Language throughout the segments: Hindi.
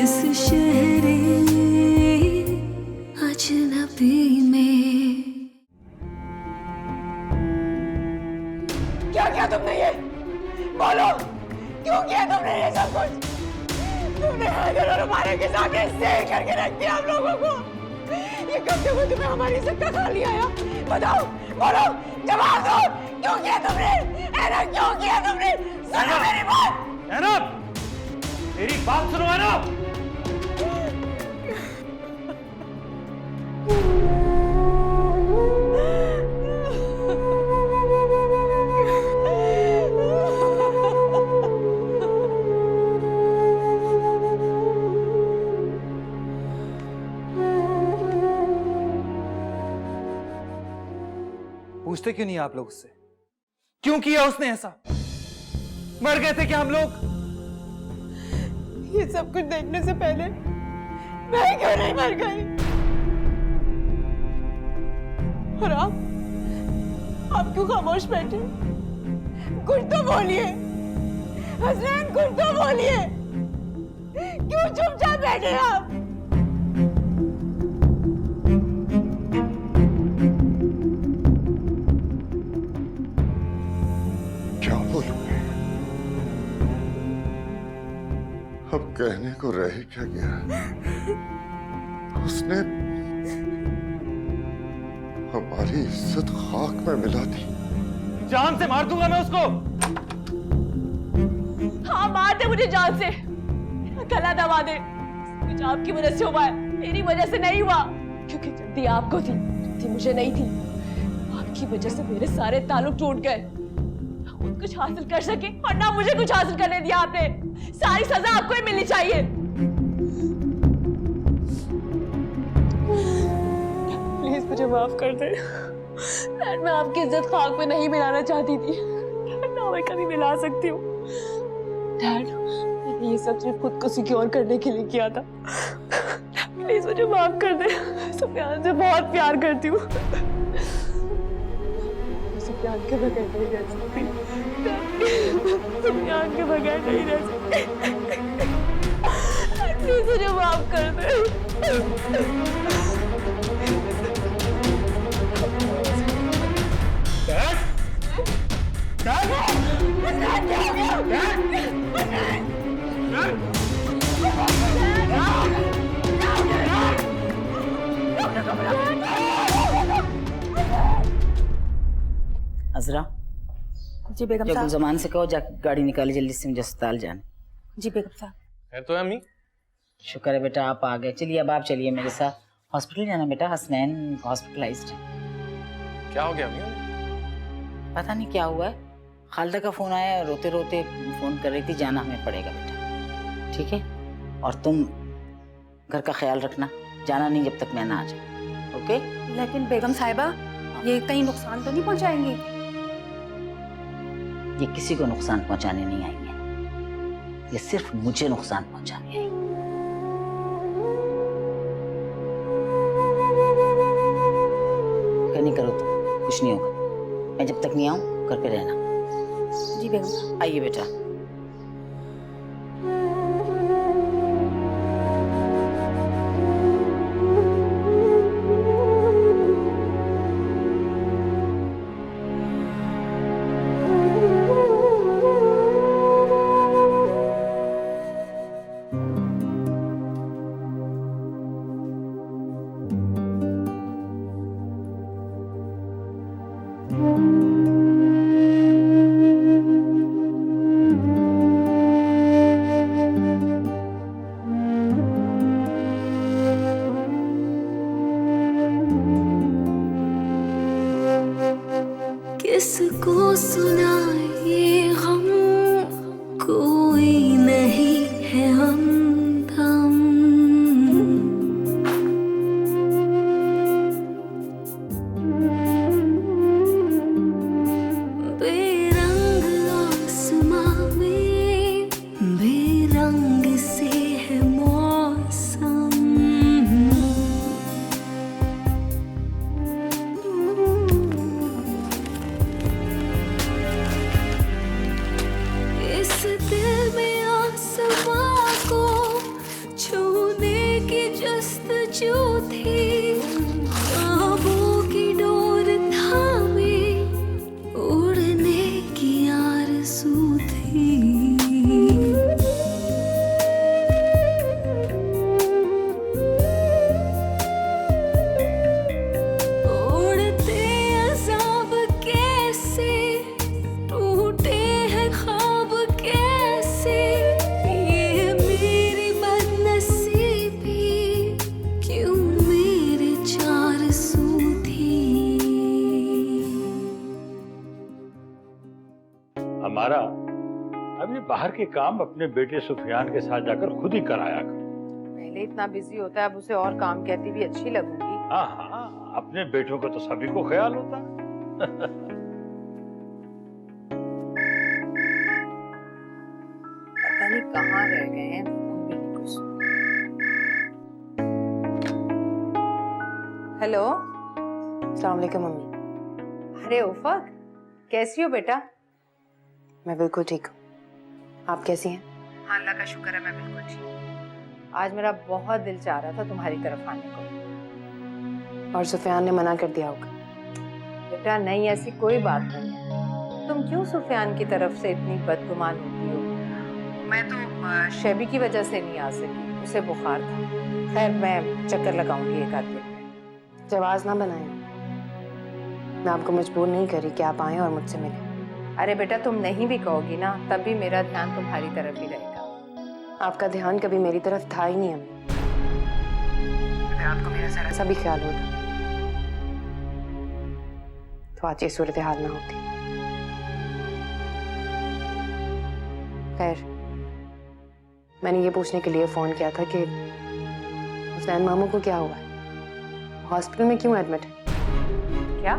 इस शहरे अजनबी में। क्या किया तुमने ये? बोलो, क्यों किया तुमने ये सब कुछ? तुमने हैदर और हमारे के सामने सेल करके रख दिया हम लोगों को। ये कब से वो तुम्हें हमारी इज्जत का खा लिया यार? बताओ, बोलो, जवाब दो, क्यों किया तुमने? ऐना क्यों किया तुमने? सुनो मेरी बात। ऐना, मेरी बात सुनो ऐना। पूछते क्यों नहीं आप लोग उससे? क्यों किया उसने ऐसा? मर गए थे क्या हम लोग? ये सब कुछ देखने से पहले मैं क्यों नहीं मर गई? और आप क्यों खामोश बैठे? कुछ तो बोलिए हसनैन, कुछ तो बोलिए। क्यों चुपचाप बैठे आप? क्या बोलूं मैं? अब कहने को रह ही क्या गया? उसने हमारी इज्जत खाक में मिला दी। जान से मार दूंगा मैं उसको। हाँ, मार दे मुझे जान से, गला दबा दे। कुछ आपकी वजह से हुआ है, मेरी वजह से नहीं हुआ। क्योंकि जल्दी आपको थी मुझे नहीं थी। आपकी वजह से मेरे सारे ताल्लुक टूट गए। खुद कुछ हासिल कर सके और ना मुझे कुछ हासिल करने दिया आपने। सारी सजा आपको ही मिलनी चाहिए। प्लीज मुझे माफ कर दे। मैं आपकी इज्जत खाक में नहीं मिलाना चाहती थी, ना मैं कभी मिला सकती हूँ। डैड, मैंने ये सब सिर्फ खुद को सिक्योर करने के लिए किया था। प्लीज मुझे माफ कर दे। सुफियान से बहुत प्यार करती हूँ। सुफियान के बगैर नहीं रह सकती। सुफियान के बगैर नहीं रह सकती। प्लीज मुझे माफ कर दे। अजरा, जी बेगम जो साहब। गुलजमान से कहो जाके गाड़ी निकाली जल्दी से, मुझे अस्पताल जाना। जी बेगम साहब। है तो अम्मी। शुक्र है बेटा आप आ गए। चलिए अब आप चलिए मेरे साथ हॉस्पिटल जाना बेटा। हसनैन हॉस्पिटलाइज्ड है। क्या हो गया अम्मी? पता नहीं क्या हुआ है। खालदा का फोन आया, रोते रोते फोन कर रही थी। जाना हमें पड़ेगा बेटा, ठीक है? और तुम घर का ख्याल रखना, जाना नहीं जब तक मैं ना आ जाऊँ, ओके? लेकिन बेगम साहिबा, ये कहीं नुकसान तो नहीं पहुंचाएंगी? ये किसी को नुकसान पहुंचाने नहीं आई है, ये सिर्फ मुझे नुकसान पहुंचाने आई। नहीं करो तुम, कुछ नहीं होगा। मैं जब तक नहीं आऊं घर पे रहना। जी बेगम साहब। आइए बेटा। किसको सुनाए गम, कोई नहीं है हमदम। बेरंग आसमां में बेरंग से है मौसम। जो थी ख्वाबों की डोर थामे उड़ने की आरज़ू थी। उड़ते अज़ाब कैसे टूटे हैं ख्वाब कैसे, ये मेरी बदनसीबी क्यों मेरे चार सू थी। हमारा अब ये बाहर के काम अपने बेटे सुफियान के साथ जाकर खुद ही कराया कर। पहले इतना बिजी होता है, अब उसे और काम कहती भी अच्छी लगूंगी। हाँ हाँ, अपने बेटों का तो सभी को ख्याल होता है। पता नहीं कहाँ रह गए हैं, फोन भी नहीं कुछ। हेलो, अस्सलाम वालेकुम मम्मी। अरे उफक, कैसी हो बेटा? मैं बिल्कुल ठीक हूँ, आप कैसी हैं? हाँ, अल्लाह का शुक्र है, मैं बिल्कुल ठीक हूँ। आज मेरा बहुत दिल चाह रहा था तुम्हारी तरफ आने को। और सुफियान ने मना कर दिया होगा। बेटा नहीं, ऐसी कोई बात नहीं है। तुम क्यों सुफियान की तरफ से इतनी बदगुमान होती हो? मैं तो शेबी की वजह से नहीं आ सकी, उसे बुखार था। खैर मैं चक्कर लगाऊंगी एक आध दिन में। जवाज ना बनाएं, मैं आपको मजबूर नहीं करी कि आप आएं और मुझसे मिलें। अरे बेटा, तुम नहीं भी कहोगी ना, तब भी मेरा ध्यान तुम्हारी तरफ ही रहेगा। आपका ध्यान कभी मेरी तरफ था ही नहीं अम्मी। अगर आपको मेरा जरा सा भी ख्याल होता तो आज ये सूरत हाल ना होती। खैर, मैंने ये पूछने के लिए फोन किया था कि हुसैन मामू को क्या हुआ है, हॉस्पिटल में क्यों एडमिट है? क्या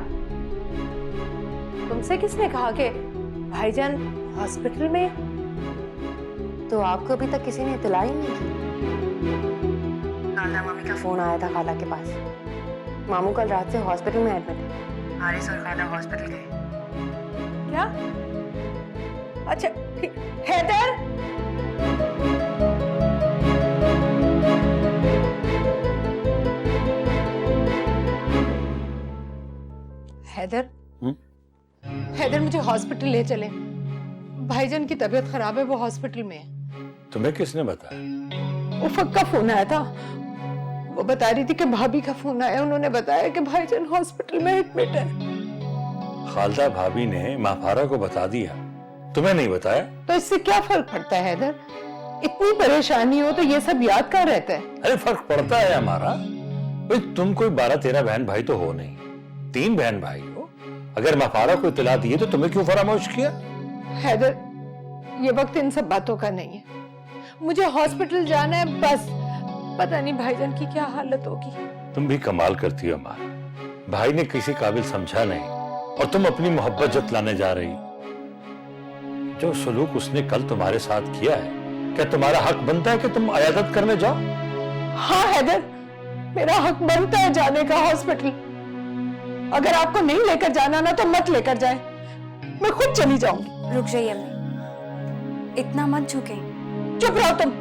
तुमसे किसने कहा कि भाईजान हॉस्पिटल में? तो आपको अभी तक किसी ने इतला ही नहीं की? खाला मामी का फोन आया था खाला के पास, मामू कल रात से हॉस्पिटल में एडमिट है। हारिस और खाला हॉस्पिटल गए। क्या? अच्छा ठीक। हैदर, हैदर, हैदर मुझे हॉस्पिटल ले चले। भाईजान की तबीयत खराब है, वो हॉस्पिटल में है। तुम्हें किसने बताया? उफक का फोन आया था, वो बता रही थी कि भाभी का फोन आया, उन्होंने बताया कि भाईजान हॉस्पिटल में एडमिट है। खालदा भाभी ने माफारा को बता दिया, तुम्हें नहीं बताया? तो इससे क्या फर्क पड़ता है हैदर? इतनी परेशानी हो तो ये सब याद कहाँ रहता है? अरे फर्क पड़ता है हमारा। भाई तुम कोई 12-13 बहन भाई तो हो नहीं, 3 बहन भाई हो। अगर माफारा को इतला दी तो तुम्हें क्यों फरामोश किया? हैदर, ये वक्त इन सब बातों का नहीं है, मुझे हॉस्पिटल जाना है बस। पता नहीं भाईजान की क्या हालत होगी। तुम भी कमाल करती हो अमार, भाई ने किसी काबिल समझा नहीं और तुम अपनी मोहब्बत जतलाने जा रही। जो सलूक उसने कल तुम्हारे साथ किया है, क्या तुम्हारा हक बनता है कि तुम अयादत करने जाओ? हाँ हैदर, मेरा हक बनता है जाने का हॉस्पिटल। अगर आपको नहीं लेकर जाना ना तो मत लेकर जाए, मैं खुद चली जाऊंगी। रुक जाइए अम्मी, इतना मत झुके। चुप रहो तुम,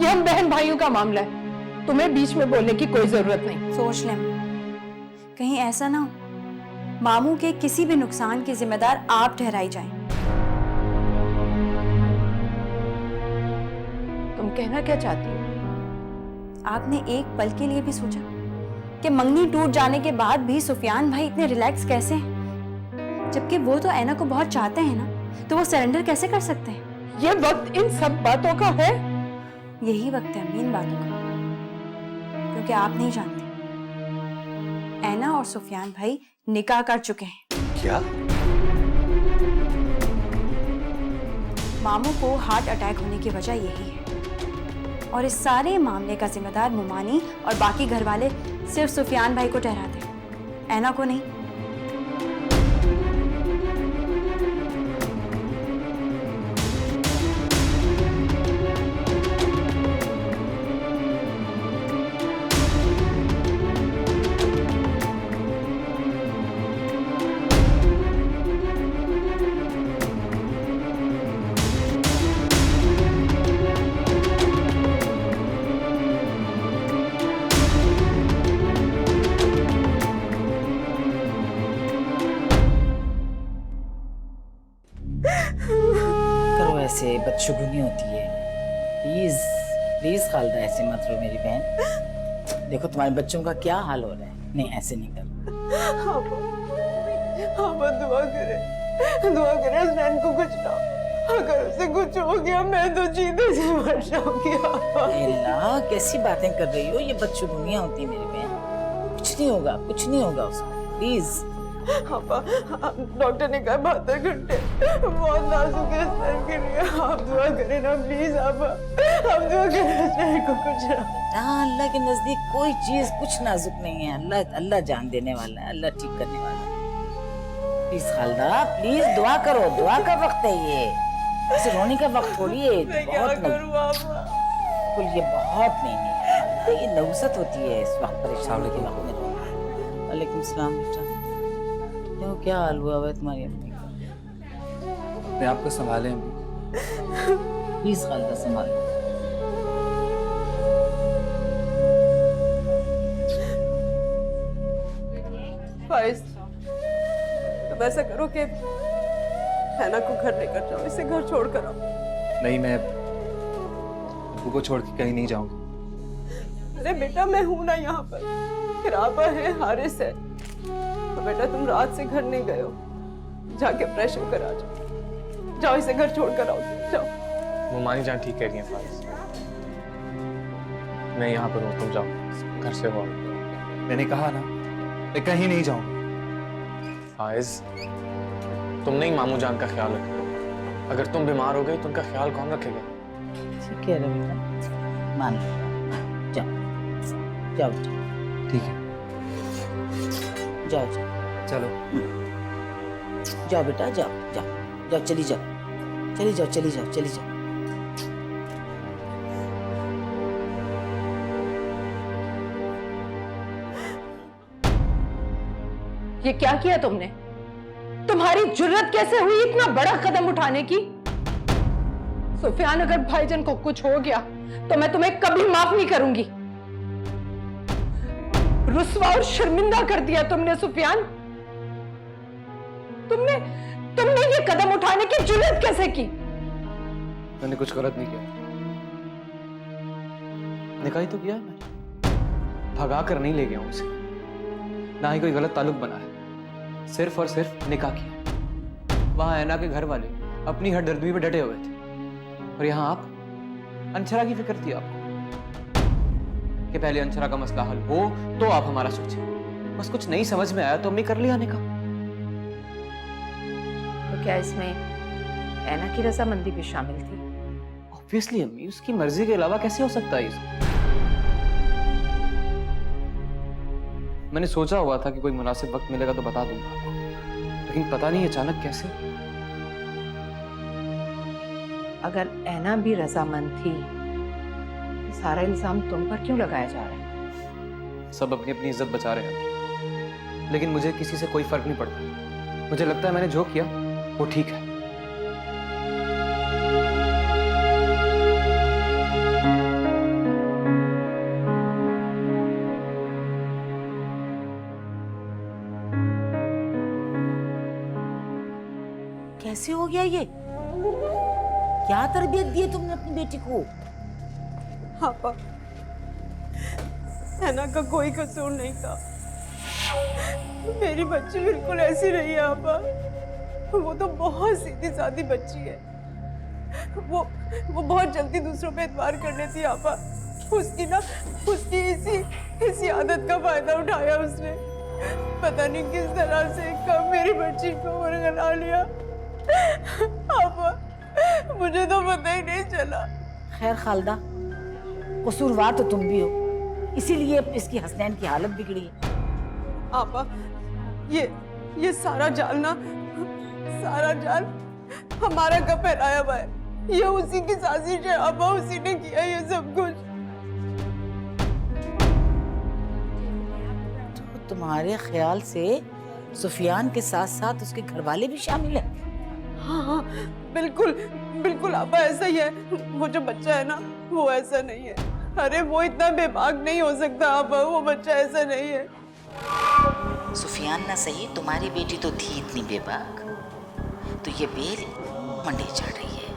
ये हम बहन भाइयों का मामला है, तुम्हें बीच में बोलने की कोई जरूरत नहीं। सोच लें, कहीं ऐसा ना हो मामू के किसी भी नुकसान के जिम्मेदार आप ठहराई जाएं। तुम कहना क्या चाहती हो? आपने एक पल के लिए भी सोचा कि मंगनी टूट जाने के बाद भी सुफियान भाई इतने रिलैक्स कैसे हैं? जबकि वो तो ऐना को बहुत चाहते हैं ना, तो वो सरेंडर कैसे कर सकते हैं? ये वक्त इन सब बातों का है? यही वक्त है इन बातों का, क्योंकि आप नहीं जानते ऐना और सुफियान भाई निकाह कर चुके हैं। क्या? मामू को हार्ट अटैक होने की वजह यही है, और इस सारे मामले का जिम्मेदार मुमानी और बाकी घर वाले सिर्फ सुफियान भाई को ठहराते हैं, ऐना को नहीं। प्लीज खालदा ऐसे मत रो मेरी बहन। देखो तुम्हारे बच्चों का क्या हाल हो रहा है। नहीं ऐसे नहीं कर। आप दुआ करे हसनैन को कुछ ना, अगर उसे कुछ हो गया मैं तो जीते से मर जाऊंगी। अल्लाह कैसी बातें कर रही हो, ये बदशुगुनियां होती है मेरी बहन। कुछ नहीं होगा उसको, प्लीज। डॉक्टर ने कहा 72 घंटे, बहुत नाजुक है हसनैन के लिए। आप दुआ करें ना प्लीज। आप दुआ करें हसनैन को कुछ ना। अल्लाह के नजदीक कोई चीज कुछ नाजुक नहीं है। अल्लाह जान देने वाला है, अल्लाह ठीक करने वाला है। प्लीज खालदा प्लीज दुआ करो, दुआ का वक्त है ये, ऐसे रोने का वक्त थोड़ी है। बहुत ये बहुत नहीं, ये नौसत होती है इस वक्त परेशानी के वक्त में। वालेकुम सलाम बेटा, क्यों क्या हाल हुआ है तुम्हारी अम्मी का? अपने आप को संभालें अम्मी। प्लीज खालदा संभालो। फाइज, अब ऐसा करो कि हैना को घर लेकर जाओ, इसे घर छोड़ कर आओ। नहीं, मैं अबू को छोड़ के कहीं नहीं जाऊंगा। अरे बेटा मैं हूं ना यहाँ पर, फिर आपा है, हारिस है। तो बेटा तुम रात से घर नहीं गए हो, जाके फ्रेश होकर आ जाओ। जाओ इसे घर छोड़ कर आओ, जाओ। वो मानी जान ठीक कह रही है फारिस, मैं यहाँ पर हूँ, तुम जाओ घर से हो। मैंने कहा ना मैं कहीं नहीं जाऊंगा। फाइज तुम नहीं मामू जान का ख्याल रखो, अगर तुम बीमार हो गई तो उनका ख्याल कौन रखेगा? ठीक है बेटा, मान लो, जाओ ठीक है, जाओ चलो जाओ बेटा, जाओ चली जाओ। ये क्या किया तुमने? तुम्हारी जुर्रत कैसे हुई इतना बड़ा कदम उठाने की? सुफियान, अगर भाईजान को कुछ हो गया तो मैं तुम्हें कभी माफ नहीं करूंगी। रुस्वा और शर्मिंदा कर दिया तुमने सुफियान। तुमने ये कदम उठाने की जुर्रत कैसे की? मैंने कुछ गलत नहीं किया, निकाह ही तो किया मैंने, भगा कर नहीं ले गया हूं उसे, ना ही कोई गलत ताल्लुक बना है, सिर्फ और सिर्फ निकाह किया। वहां ऐना के घर वाले अपनी हरदर्दी पे डटे हुए थे, और यहाँ आप अंशरा की फिक्र थी आपको कि पहले अंशरा का मसला हल हो तो आप हमारा सोचें। बस कुछ नहीं समझ में आया तो हमने कर लिया निकाह। तो क्या इसमें ऐना की रजामंदी भी शामिल थी? ऑब्वियसली अम्मी, उसकी मर्जी के अलावा कैसे हो सकता है ये? मैंने सोचा हुआ था कि कोई मुनासिब वक्त मिलेगा तो बता दूंगा आपको, लेकिन पता नहीं अचानक कैसे। अगर ऐना भी रजामंद थी तो सारा इल्जाम तुम पर क्यों लगाया जा रहा है? सब अपनी अपनी इज्जत बचा रहे हैं, लेकिन मुझे किसी से कोई फर्क नहीं पड़ता। मुझे लगता है मैंने जो किया वो ठीक है। कैसे हो गया ये? क्या तरबियत दी है तुमने अपनी बेटी को? आपा, हैना का कोई कसूर नहीं था। मेरी बच्ची बिल्कुल ऐसी नहीं है आपा, वो तो बहुत सीधी सादी बच्ची है। वो बहुत जल्दी दूसरों पे एतबार कर लेती है आपा। उसकी इसी आदत का फायदा उठाया उसने। पता नहीं किस तरह से कब मेरी बच्ची को उरगला लिया। आपा, मुझे तो पता ही नहीं चला। खैर खालदा, कसूरवार तो तुम भी हो, इसीलिए इसकी हसनैन की हालत बिगड़ी है। आपा, ये सारा जाल हमारा का फैलाया हुआ है। ये उसी की साजिश है आपा, उसी ने किया ये सब कुछ। तो तुम्हारे ख्याल से सुफियान के साथ साथ उसके घर वाले भी शामिल हैं? हाँ, बिल्कुल आपा, ऐसा ही है। वो जो बच्चा है ना, वो ऐसा नहीं है। अरे वो इतना बेबाक नहीं हो सकता आपा, वो बच्चा ऐसा नहीं है। सुफियान ना सही, तुम्हारी बेटी तो थी इतनी बेबाक, तो ये बेल मंडे चढ़ रही है।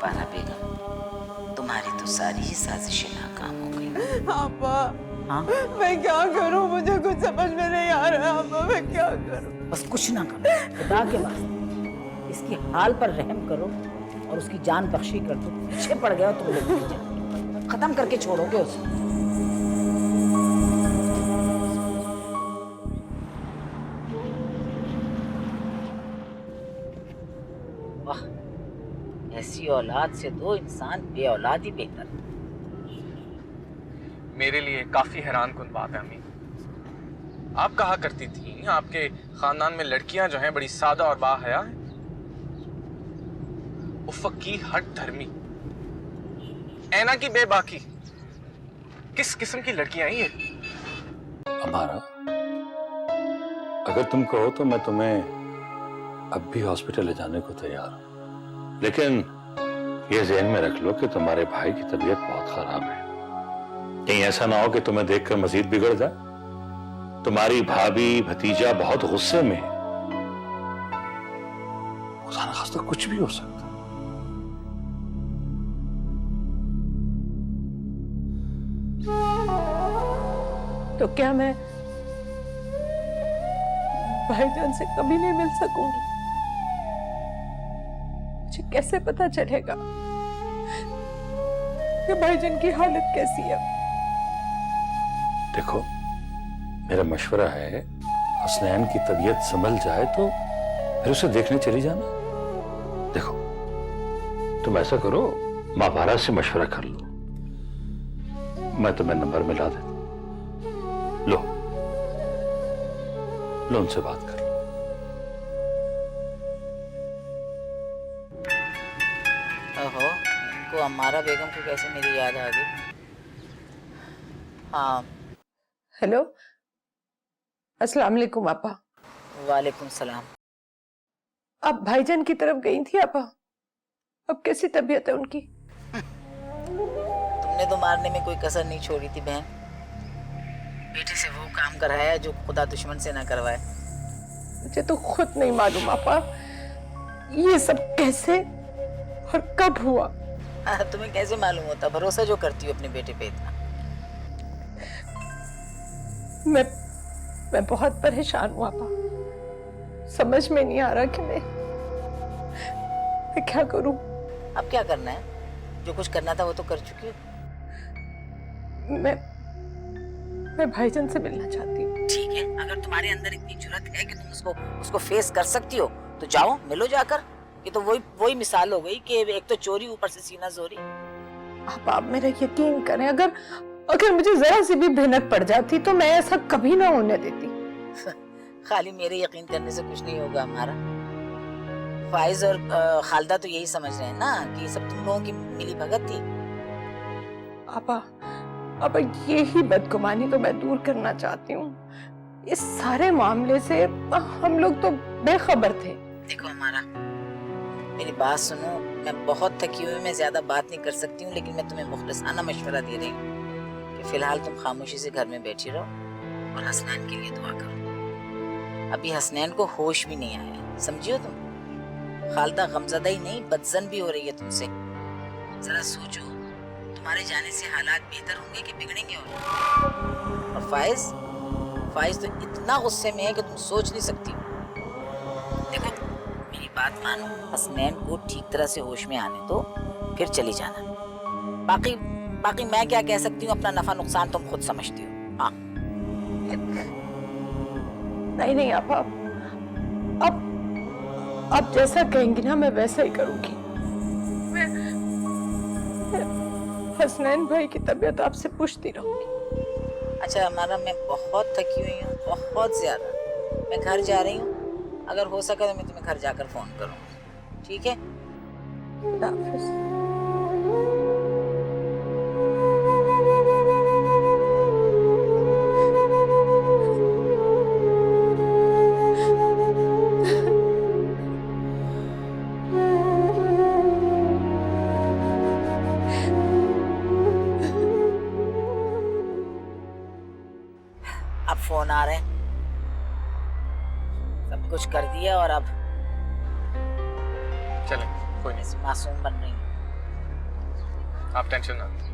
मकबरा बेगम, तुम्हारी तो सारी ही साजिशें नाकाम हो गई। आपा, हाँ? मैं क्या करूं? मुझे कुछ समझ में नहीं आ रहा है आपा, मैं क्या करूं? बस कुछ ना करो, खुदा के वास्ते इसकी हाल पर रहम करो और उसकी जान बख्शी कर दो। पीछे पड़ गया तुम लोगों की जान, खत्म करके छोड़ोगे उसे। वाह, ऐसी औलाद से तो इंसान बे औलाद ही बेहतर। मेरे लिए काफी हैरान कुन बात है अम्मी। आप कहा करती थी आपके खानदान में लड़कियां जो हैं बड़ी सादा और बाहया हैं। उफ़क़ी हट धर्मी, ऐना की बेबाकी, किस किस्म की लड़कियां हैं ये? हमारा अगर तुम कहो तो मैं तुम्हें अब भी हॉस्पिटल ले जाने को तैयार हूं, लेकिन ये ज़हन में रख लो कि तुम्हारे भाई की तबीयत बहुत खराब है। कहीं ऐसा ना हो कि तुम्हें देखकर मजीद बिगड़ जाए। तुम्हारी भाभी भतीजा बहुत गुस्से में है, खुदा न खास्ता कुछ भी हो सकता। तो क्या मैं भाईजान से कभी नहीं मिल सकूंगी? मुझे कैसे पता चलेगा कि भाईजान की हालत कैसी है? देखो, मेरा मशवरा है, हसनैन की तबीयत संभल जाए तो फिर उसे देखने चली जाना। देखो, तुम ऐसा करो, माँ बारा से मशवरा कर लो, मैं तुम्हें नंबर मिला देता। लो लो, उनसे बात कर लो। ओहो, को अम्मारा बेगम को कैसे मेरी याद आ गई। हाँ, हेलो, अस्सलाम वालेकुम आपा। वालेकुम सलाम। आप भाईजान की तरफ गई थी आपा? अब कैसी तबीयत है उनकी? तुमने तो मारने में कोई कसर नहीं छोड़ी थी बहन। बेटे से वो काम कराया जो खुदा दुश्मन से ना करवाए। मुझे तो खुद नहीं मालूम आपा, ये सब कैसे और कब हुआ। तुम्हें कैसे मालूम होता? भरोसा जो करती हो अपने बेटे पे इतना। मैं बहुत परेशान हूँ आपा, समझ में नहीं आ रहा कि मैं क्या करूं। अब क्या करना है? जो कुछ करना था वो तो कर चुकी हूँ। मैं भाईजान से मिलना चाहती हूँ। ठीक है, अगर तुम्हारे अंदर इतनी जुर्रत है कि तुम उसको फेस कर सकती हो तो जाओ, मिलो जाकर। ये तो वही मिसाल हो गई कि एक तो चोरी, ऊपर से सीना जोरी। आप मेरा यकीन करें, अगर मुझे जरा सी भी भनक पड़ जाती तो मैं ऐसा कभी ना होने देती। खाली मेरे यकीन करने से कुछ नहीं होगा हमारा। फाइज और खालदा तो यही समझ रहे हैं ना कि सब तुम लोगों की मिली भगत थी। अब यही बदगुमानी तो मैं दूर करना चाहती हूँ। इस सारे मामले से हम लोग तो बेखबर थे। देखो हमारा, मेरी बात सुनो, मैं बहुत थकी हुई, मैं ज्यादा बात नहीं कर सकती हूँ, लेकिन मैं तुम्हें मुखलिसाना मशवरा दे रही हूँ कि फिलहाल तुम खामोशी से घर में बैठी रहो और हसनैन के लिए दुआ करो। अभी हसनैन को होश भी नहीं आया, समझियो तुम। खालदा गमज़दा ही नहीं, बदजन भी हो रही है तुमसे। जरा सोचो, तुम्हारे जाने से हालात बेहतर होंगे कि बिगड़ेंगे? और फाइज तो इतना गुस्से में है कि तुम सोच नहीं सकती। देखो मेरी बात मानो, हसनैन को ठीक तरह से होश में आने दो, फिर चली जाना। बाकी मैं क्या कह सकती हूँ, अपना नफा नुकसान तुम खुद समझती हो। हाँ, नहीं आपा, अब जैसा कहेंगी ना मैं वैसा ही करूंगी। मैं हसनैन भाई की तबीयत आपसे पूछती रहूंगी। अच्छा हमारा, मैं बहुत थकी हुई हूँ, बहुत ज्यादा। मैं घर जा रही हूँ, अगर हो सका तो मैं तुम्हें घर जाकर फोन करूँगी, ठीक है? खुदा हाफिज़। अब फोन आ रहे हैं, सब कुछ कर दिया और अब चलें, कोई नहीं। मासूम बन रही हूँ। आप टेंशन ना लीजिए।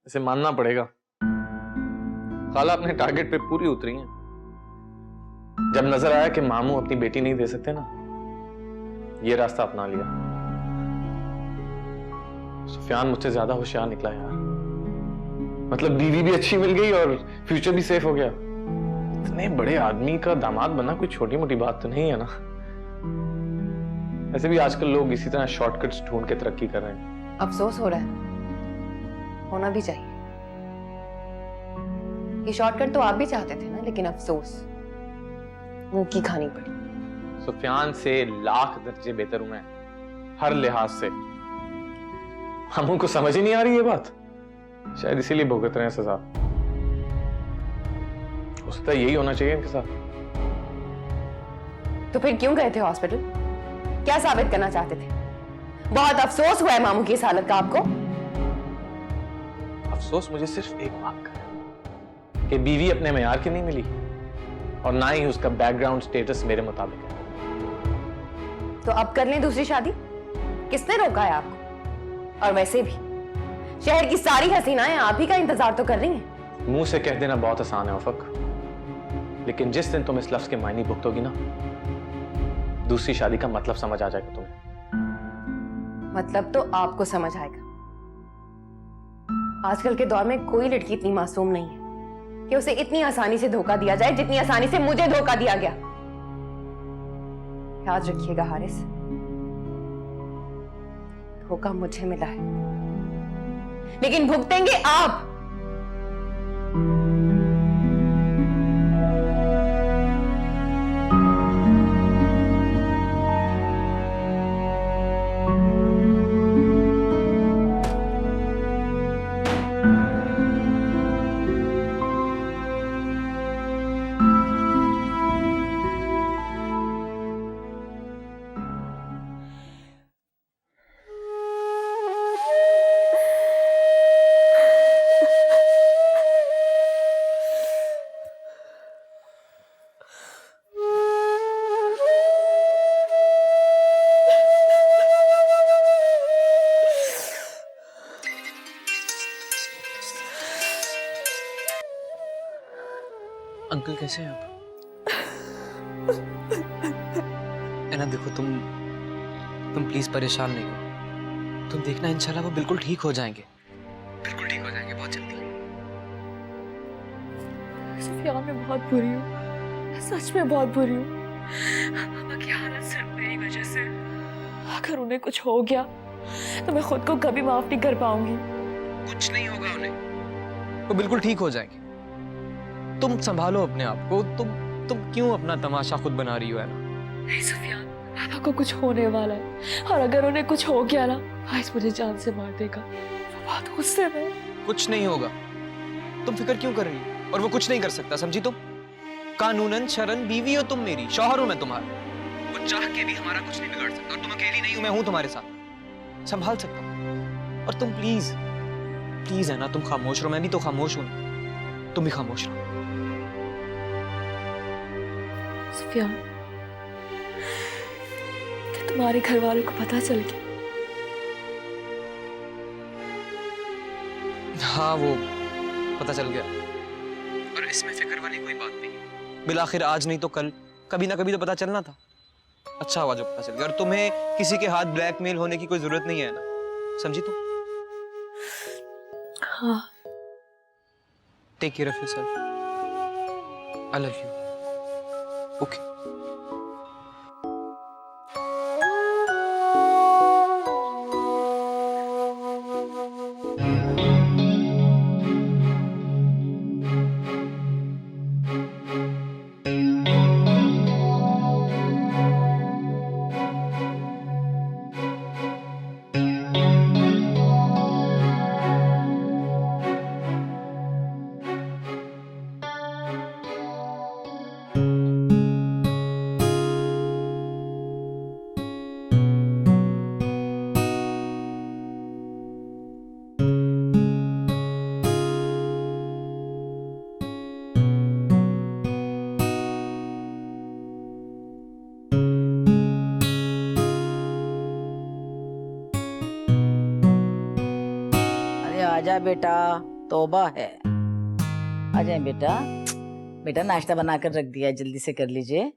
इसे मानना पड़ेगा, खाला अपने टारगेट पे पूरी उतरी हैं। जब नजर आया कि मामू अपनी बेटी नहीं दे सकते ना, ये रास्ता अपना लिया। सुफियान मुझसे ज्यादा होशियार निकला यार। मतलब बीवी भी अच्छी मिल गई और फ्यूचर भी सेफ हो गया। इतने बड़े आदमी का दामाद बनना कोई छोटी मोटी बात तो नहीं है ना। ऐसे भी आजकल लोग इसी तरह शॉर्टकट्स ढूंढ के तरक्की कर रहे हैं। अफसोस हो रहा है, होना भी चाहिए। ये शॉर्टकट तो आप भी चाहते थे ना, लेकिन अफसोस मुंह की खानी पड़ी। सुफियान से लाख दर्जे बेहतर हूं मैं, हर लिहाज से। हम उनको समझ ही नहीं आ रही ये बात, शायद इसीलिए भुगत रहे हैं सजा। हो सकता है यही होना चाहिए इनके साथ। तो फिर क्यों गए थे हॉस्पिटल? क्या साबित करना चाहते थे? बहुत अफसोस हुआ है मामू की इस हालत का आपको? अफसोस मुझे सिर्फ एक बात का है कि बीवी अपने मेयार की नहीं मिली और ना ही उसका बैकग्राउंड स्टेटस मेरे मुताबिक है। तो अब कर लें दूसरी शादी? किसने रोका है आपको? और वैसे भी शहर की सारी हसीनाएं आप ही का इंतजार तो कर रही हैं। मुंह से कह देना बहुत आसान है उफक, लेकिन जिस दिन तुम इस लफ्ज के मायने भुगतोगी ना, दूसरी शादी का मतलब समझ आ जाएगा तुम्हें। मतलब तो आपको समझ आएगा। आजकल के दौर में कोई लड़की इतनी मासूम नहीं है कि उसे इतनी आसानी से धोखा दिया जाए जितनी आसानी से मुझे धोखा दिया गया। याद रखिएगा हारिस, धोखा मुझे मिला है, लेकिन भुगतेंगे आप। अंकल कैसे हैं आप? एना देखो, तुम प्लीज परेशान नहीं हो। तुम देखना इंशाल्लाह वो बिल्कुल ठीक हो जाएंगे, बिल्कुल ठीक हो जाएंगे बहुत जल्दी। सुफियान, मैं बहुत बुरी हूँ, सच में बहुत बुरी हूँ। पापा की हालत सिर्फ मेरी वजह से। अगर उन्हें कुछ हो गया तो मैं खुद को कभी माफ नहीं कर पाऊंगी। कुछ नहीं होगा उन्हें, वो बिल्कुल ठीक हो जाएंगे। तुम संभालो अपने आप को। तुम क्यों अपना तमाशा खुद बना रही हो? है ना? नहीं सुफियान, पापा को कुछ होने वाला है, और अगर उन्हें कुछ हो गया ना, आइस मुझे जान से मार देगा। वो बहुत गुस्से में। कुछ नहीं होगा, तुम फिक्र क्यों कर रही हो? और वो कुछ नहीं कर सकता, समझी तुम? कानूनन शरन बीवी हो तुम मेरी, शौहर हूं मैं तुम्हारा। वो चाह के भी हमारा कुछ नहीं बिगाड़ सकता, और तुम अकेली नहीं हो, मैं हूं तुम्हारे साथ, संभाल सकता हूं। और तुम प्लीज प्लीज है ना, तुम खामोश रहो। मैं भी तो खामोश हूं, तुम भी खामोश रहो। सुफियान, क्या तुम्हारे घर वालों को पता चल गया? हाँ, वो पता चल गया, और इसमें फिक्र वाली कोई बात नहीं। बिलाखिर आज नहीं तो कल, कभी ना कभी तो पता चलना था। अच्छा हुआ जो पता चल गया, और तुम्हें किसी के हाथ ब्लैकमेल होने की कोई जरूरत नहीं है ना, समझी तुम? हाँ। Take care of yourself. I love you. Okay. आजा बेटा, तौबा है। आ जाए बेटा। बेटा नाश्ता बनाकर रख दिया है, जल्दी से कर लीजिए।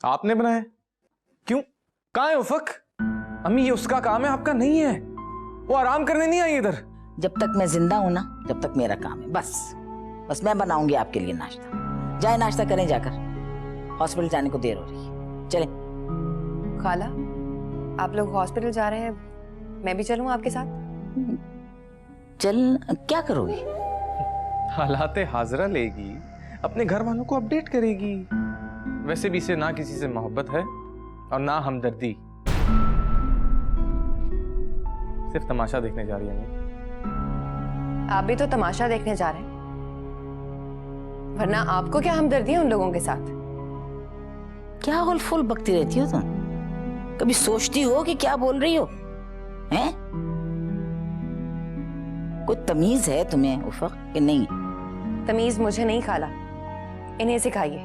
आपने बनाया? क्यों? कहाँ है उफक? अम्मी ये उसका काम है, आपका नहीं है। वो आराम करने नहीं आई इधर। जब तक मैं जिंदा हूं ना, जब तक मेरा काम है। बस मैं बनाऊंगी आपके लिए नाश्ता। जाए नाश्ता करें जाकर, हॉस्पिटल जाने को देर हो रही है। चले। खाला, आप लोग हॉस्पिटल जा रहे हैं, मैं भी चलूं आपके साथ? चल, क्या करोगी? हालाते हाजरा लेगी, अपने घर वालों को अपडेट करेगी। वैसे भी इसे ना किसी से मोहब्बत है और ना हमदर्दी। सिर्फ तमाशा देखने जा रही है। आप भी तो तमाशा देखने जा रहे हैं, वरना आपको क्या हमदर्दी है उन लोगों के साथ? क्या होल फुल बकती रहती हो तुम? कभी सोचती हो कि क्या बोल रही हो? हैं? कोई तमीज है तुम्हें उफक कि नहीं? तमीज मुझे नहीं खाला, इन्हें सिखाइए,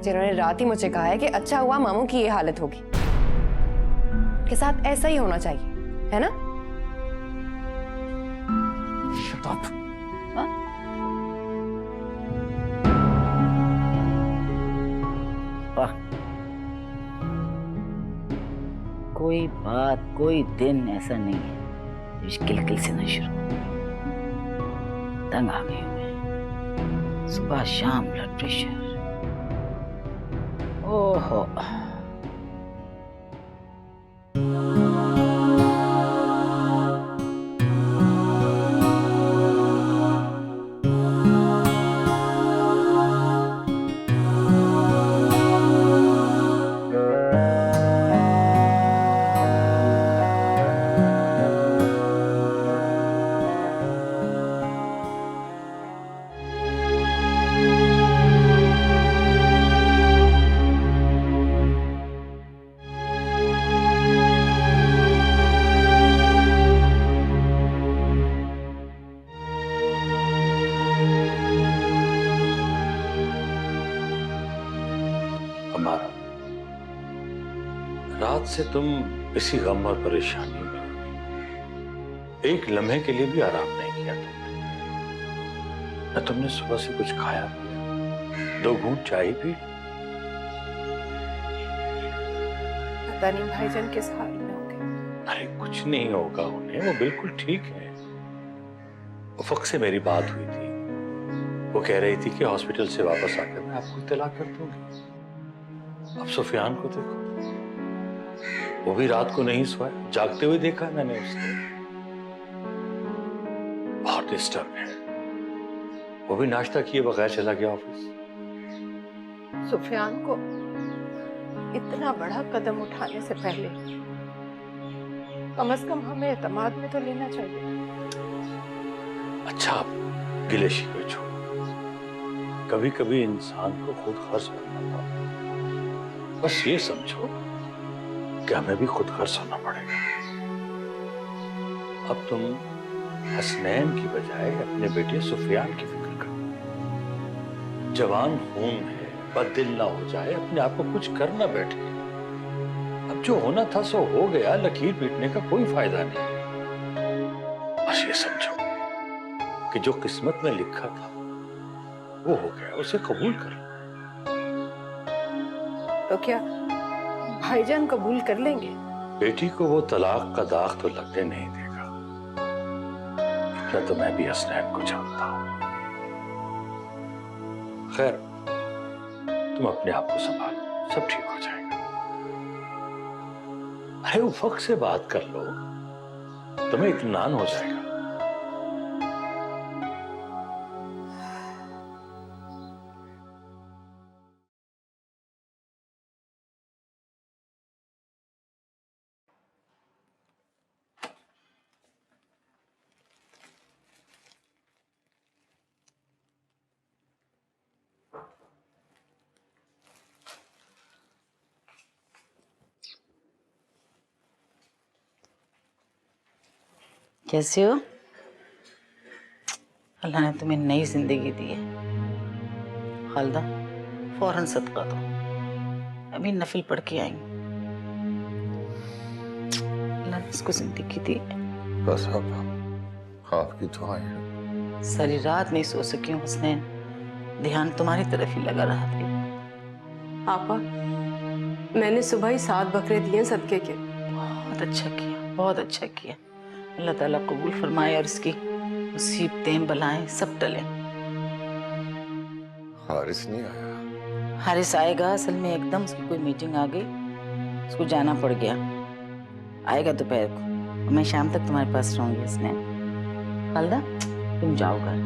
जिन्होंने रात ही मुझे कहा है कि अच्छा हुआ मामू की ये हालत होगी। के साथ ऐसा ही होना चाहिए, है ना? Shut up. वाह, कोई बात, कोई दिन ऐसा नहीं है जो किलकिल से न शुरू। तंग आ गई हूं मैं, सुबह शाम ब्लड प्रेशर। ओहो, रात से तुम इसी गम और परेशानी में हो। एक लम्हे के लिए भी आराम नहीं किया तुमने। न तुमने सुबह से कुछ खाया, 2 घूंट चाय पी। पता नहीं भाईजान किस हाल में होंगे। अरे कुछ नहीं होगा उन्हें, वो बिल्कुल ठीक है। उफक से मेरी बात हुई थी, वो कह रही थी कि हॉस्पिटल से वापस आकर मैं आपको इत्तला कर दूंगी। अब सुफियान को देखो, वो भी रात को नहीं सोया, जागते हुए देखा मैंने उसको। बहुत डिस्टर्ब है। वो भी नाश्ता किए बगैर चला गया ऑफिस। सुफियान को इतना बड़ा कदम उठाने से पहले कम से कम हमें एतमाद में तो लेना चाहिए। अच्छा, गिले शिकवे छोड़ो। कभी कभी इंसान को खुद खर्च बनना पड़ता। बस ये समझो कि हमें भी खुद खर्च होना पड़ेगा। अब तुम हसनैन की बजाय अपने बेटे सुफियान की फिक्र करो। जवान खून है, बददिल ना हो जाए, अपने आप को कुछ कर ना बैठे। अब जो होना था सो हो गया, लकीर पीटने का कोई फायदा नहीं। बस ये समझो कि जो किस्मत में लिखा था वो हो गया, उसे कबूल कर लो। तो क्या भाईजान कबूल कर लेंगे? बेटी को वो तलाक का दाग तो लगने नहीं देगा। इतना तो मैं भी हसनैन को जानता हूं। खैर, तुम अपने आप को संभालो, सब ठीक हो जाएगा। अरे उफक से बात कर लो, तुम्हें इत्मीनान हो जाएगा। कैसे हो? अल्लाह ने तुम्हें नई जिंदगी दी है। खालदा, फौरन सदका दो। अभी नफिल पढ़ के आएंगे। अल्लाह ने इसको जिंदगी दी। बस अब आपकी दुआएं हैं। सारी रात नहीं सो सकी हूँ हुसनैन, ध्यान तुम्हारी तरफ ही लगा रहा था। आपा, मैंने सुबह ही 7 बकरे दिए सदके के। बहुत अच्छा किया, बहुत अच्छा किया। अल्लाह ताला कबूल फरमाए और इसकी मुसीबतें बलाएं सब टले। हारिस नहीं आया? हारिस आएगा, असल में एकदम उसकी कोई मीटिंग आ गई, उसको जाना पड़ गया। आएगा दोपहर को, मैं शाम तक तुम्हारे पास रहूंगी। उसने खालदा तुम जाओ घर,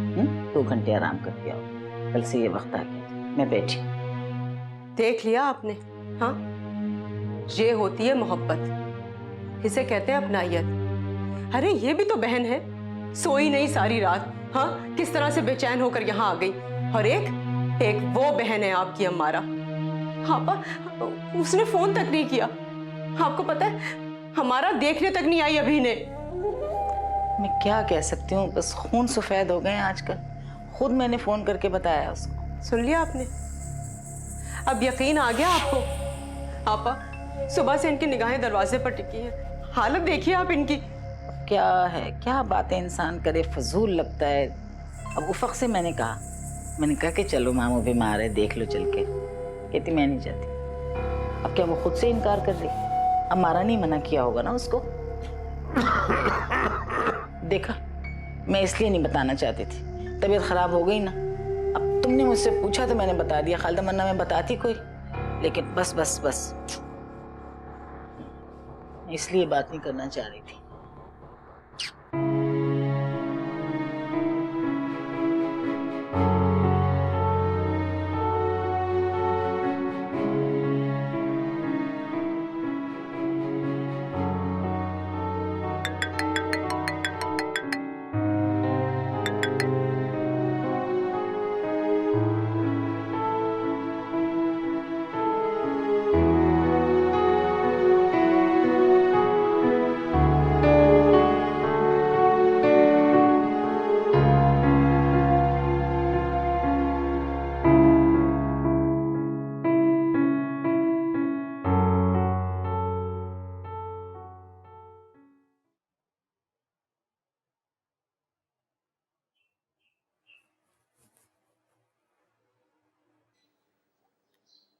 2 घंटे आराम करके आओ, कल से ये वक्त आ गया। मैं बैठी। देख लिया आपने? हाँ, ये होती है मोहब्बत, इसे कहते हैं अपनाइयत। अरे ये भी तो बहन है, सोई नहीं सारी रात। हाँ, किस तरह से बेचैन होकर यहाँ आ गई। और एक वो बहन है आपकी अम्मारा। हाँ पा, उसने फोन तक नहीं किया। आपको पता है, हमारा देखने तक नहीं आई अभी ने। मैं क्या कह सकती हूँ, बस खून सफेद हो गए आजकल। खुद मैंने फोन करके बताया उसको। सुन लिया आपने? अब यकीन आ गया आपको? आपा, सुबह से इनकी निगाहें दरवाजे पर टिकी हैं। हालत देखिए आप इनकी। क्या है, क्या बातें इंसान करे, फजूल लगता है। अब उफक से मैंने कहा कि चलो मामू बीमार है, देख लो चल के। कहती मैं नहीं जाती। अब क्या वो खुद से इनकार कर रही? हमारा नहीं मना किया होगा ना उसको। देखा, मैं इसलिए नहीं बताना चाहती थी, तबीयत खराब हो गई ना। अब तुमने मुझसे पूछा तो मैंने बता दिया खालदा, वरना मैं बताती कोई। लेकिन बस बस बस इसलिए बात नहीं करना चाह रही थी।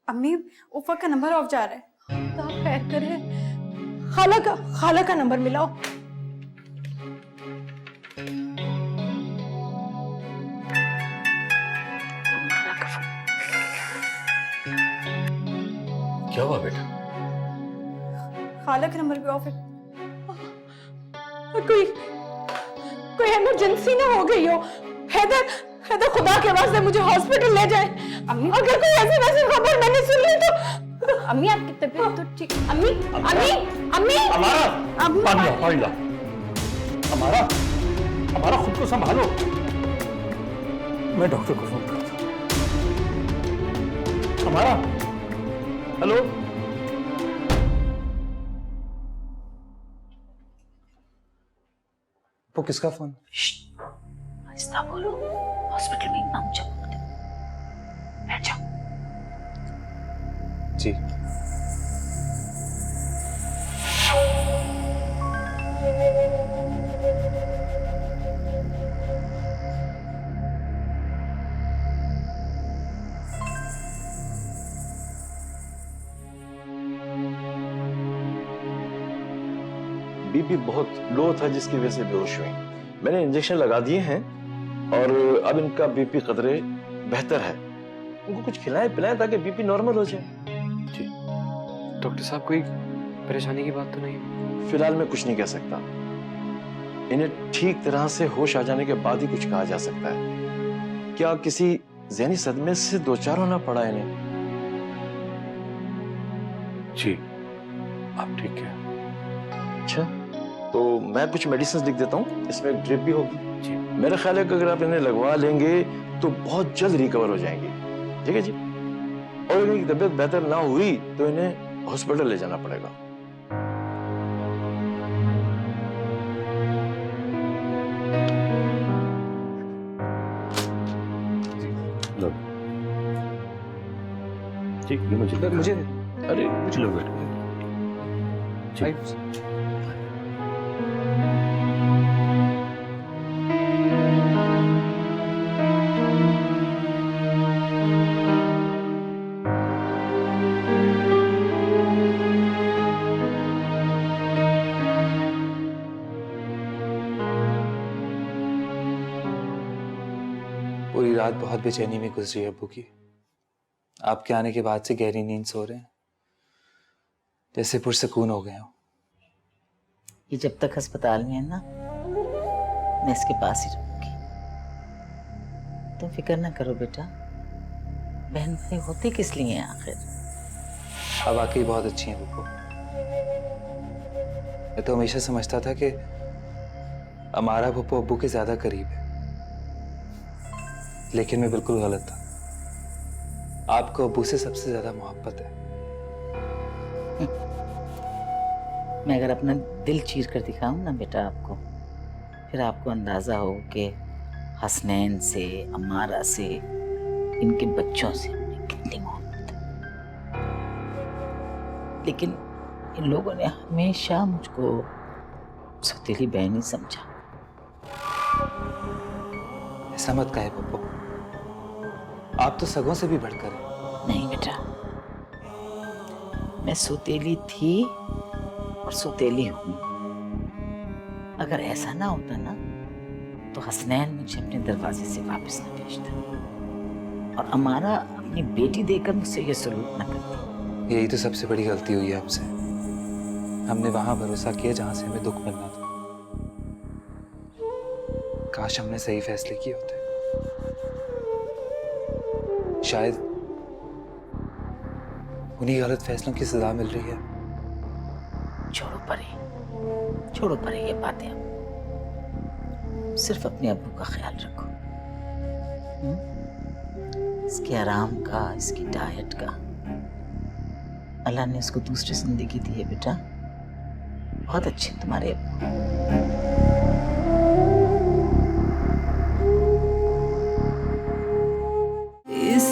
अम्मी, उफा का नंबर ऑफ जा रहा है। तो आप खैर करें, खाला का नंबर मिलाओ। क्या हुआ बेटा? खाला का नंबर भी ऑफ है। कोई इमरजेंसी ना हो गई हो। हैदर, खुदा के वास्ते मुझे हॉस्पिटल ले जाए। अम्मी, अगर कोई ऐसी वैसी खबर मैंने सुन ली तो। अम्मी आपकी तबीयत तो ठीक। अम्मी, अम्मी, हमारा अम्मी, पानी ला। हमारा खुद को संभालो। मैं डॉक्टर को फोन करता हूं। हमारा, हेलो। वो किसका फोन? आहिस्ता बोलो, हॉस्पिटल में इतना ऊंचा बोलते। बैठ जाओ। जी। बीपी बहुत लो था जिसकी वजह से बेहोश हुई। मैंने इंजेक्शन लगा दिए हैं और अब इनका बीपी कदरे बेहतर है। उनको कुछ खिलाएं पिलाएं ताकि बीपी नॉर्मल हो जाए। जी डॉक्टर साहब, कोई परेशानी की बात तो नहीं? फिलहाल मैं कुछ नहीं कह सकता। इन्हें ठीक तरह से होश आ जाने के बाद ही कुछ कहा जा सकता है। क्या किसी ज़हनी सदमे से दो चार होना पड़ा इन्हें? जी आप ठीक है। अच्छा, तो मैं कुछ मेडिसिन लिख देता हूँ, इसमें एक ड्रिप भी होगी। जी। मेरा ख्याल है कि अगर आप इन्हें लगवा लेंगे तो बहुत जल्द रिकवर हो जाएंगे। ठीक है जी। और अगर इनकी तबीयत बेहतर ना हुई तो इन्हें हॉस्पिटल ले जाना पड़ेगा। ठीक है, मुझे अरे लो बेटा। पूरी रात बहुत बेचैनी में गुजरी है अब्बू की। आपके आने के बाद से गहरी नींद सो रहे हैं, जैसे पुरसकून हो गए हो। ये जब तक अस्पताल में है ना, मैं इसके पास ही रहूंगी। तुम फिक्र ना करो बेटा, बहन भाई होते किस लिए हैं आखिर। अब वाकई बहुत अच्छी हैं बुप्पो। मैं तो हमेशा समझता था कि हमारा बुप्पो अब्बू के ज्यादा करीब है, लेकिन मैं बिल्कुल गलत था। आपको अब्बू से सबसे ज्यादा मोहब्बत है। मैं अगर अपना दिल चीर कर दिखाऊं ना बेटा आपको, फिर आपको अंदाजा हो कि हसनैन से, अमारा से, इनके बच्चों से मुझे कितनी मोहब्बत है। लेकिन इन लोगों ने हमेशा मुझको सौतेली बहन ही समझा। ऐसा मत कहे बुप्पो, आप तो सगों से भी बढ़कर हैं। नहीं बेटा, मैं सौतेली थी और सौतेली हूं। अगर ऐसा ना होता ना, तो हसनैन मुझे अपने दरवाजे से वापस न भेजता और अमारा अपनी बेटी देकर मुझसे ये सलूक न करती। यही तो सबसे बड़ी गलती हुई है हमसे। हमने वहां भरोसा किया जहां से हमें दुख मिलना था। काश हमने सही फैसले किए होते। शायद उन्हीं गलत फैसलों की सजा मिल रही है। छोड़ो परे ये बातें। अब सिर्फ अपने अब्बू का ख्याल रखो, इसके आराम का, इसकी डाइट का। अल्लाह ने इसको दूसरी जिंदगी दी है बेटा। बहुत अच्छे तुम्हारे अब्बू। इस